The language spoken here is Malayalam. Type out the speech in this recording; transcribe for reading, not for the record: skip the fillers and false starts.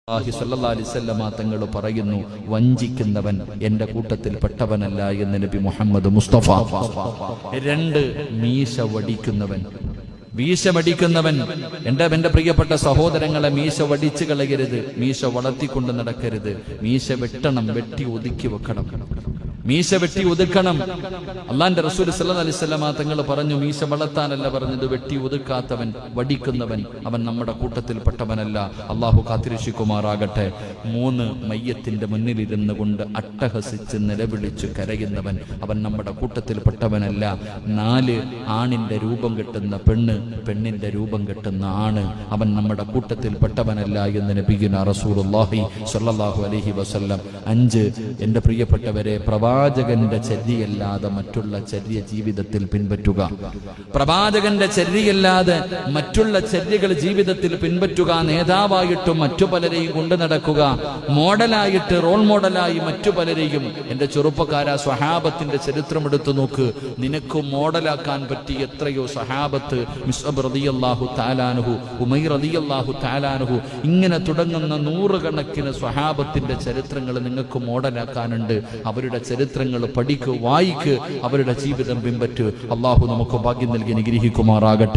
സല്ലല്ലാഹു അലൈഹി വസല്ലമ തങ്ങൾ പറയുന്നു, വഞ്ചിക്കുന്നവൻ എന്റെ കൂട്ടത്തിൽ പെട്ടവനല്ല എന്ന് നബി മുഹമ്മദ് മുസ്തഫ. രണ്ട്, മീശ വടിക്കുന്നവൻ എന്റെ പ്രിയപ്പെട്ട സഹോദരങ്ങളെ, മീശ വടിച്ചു കളയരുത്, മീശ വളർത്തിക്കൊണ്ട് നടക്കരുത്. മീശ വെട്ടണം, വെട്ടി ഒതുക്കി വെക്കണം. മീശ വെട്ടി ഒതുക്കണം. അള്ളാന്റെ റസൂൽ സല്ലല്ലാഹു അലൈഹി വസല്ലമ തങ്ങൾ പറഞ്ഞു, മീശ വളർത്താനല്ല പറഞ്ഞത്, വെട്ടി ഒതുക്കാത്തവൻ, വടിക്കുന്നവൻ, അവൻ നമ്മുടെ കൂട്ടത്തിൽപ്പെട്ടവനല്ല. അള്ളാഹു കാത്തിരക്ഷിക്കുമാറാകട്ടെ. മൂന്ന്, മയ്യത്തിന്റെ മുന്നിലിരുന്നു കൊണ്ട് അട്ടഹസിച്ച് നിലവിളിച്ചു കരയുന്നവൻ, അവൻ നമ്മുടെ കൂട്ടത്തിൽപ്പെട്ടവനല്ല. നാല്, ആണിന്റെ രൂപം കെട്ടുന്ന പെണ്ണ്, പെണ്ണിന്റെ രൂപം കെട്ടുന്ന ആണ്, അവൻ നമ്മുടെ കൂട്ടത്തിൽപ്പെട്ടവനല്ല എന്ന് നബിയുനാ റസൂലുള്ളാഹി സ്വല്ലല്ലാഹു അലൈഹി വസല്ലം. അഞ്ച്, എന്റെ പ്രിയപ്പെട്ടവരെ, പ്രവാചകന്റെ ചര്യയല്ലാതെ മറ്റുള്ള ചര്യ ജീവിതത്തിൽ പിൻപറ്റുക. പ്രവാചകന്റെ ചര്യയല്ലാതെ മറ്റുള്ള ചര്യകൾ ജീവിതത്തിൽ പിൻപറ്റുക. നേതാവായിട്ടും മറ്റു പലരെയും കൊണ്ടു നടക്കുക, മോഡലായിട്ട് റോൾ മോഡലായി മറ്റു പലരെയും. എന്റെ ചെറുപ്പക്കാരാ, സ്വഹാബത്തിന്റെ ചരിത്രം എടുത്തു നോക്ക്. നിനക്ക് മോഡലാക്കാൻ പറ്റിയ എത്രയോ സ്വഹാബത്ത്, മിസ്അബ് റളിയല്ലാഹു തആല അൻഹു, ഉമൈർ റളിയല്ലാഹു തആല അൻഹു, ഇങ്ങനെ തുടങ്ങുന്ന നൂറുകണക്കിന് സ്വഹാബത്തിന്റെ ചരിത്രങ്ങൾ നിങ്ങൾക്ക് മോഡലാക്കാനുണ്ട്. അവരുടെ ചരിത്രങ്ങൾ പഠിക്ക്, വായിക്ക്, അവരുടെ ജീവിതം പിൻപറ്റ്. അള്ളാഹു നമുക്ക് ഭാഗ്യം നൽകി അനുഗ്രഹിക്കുമാറാകട്ടെ.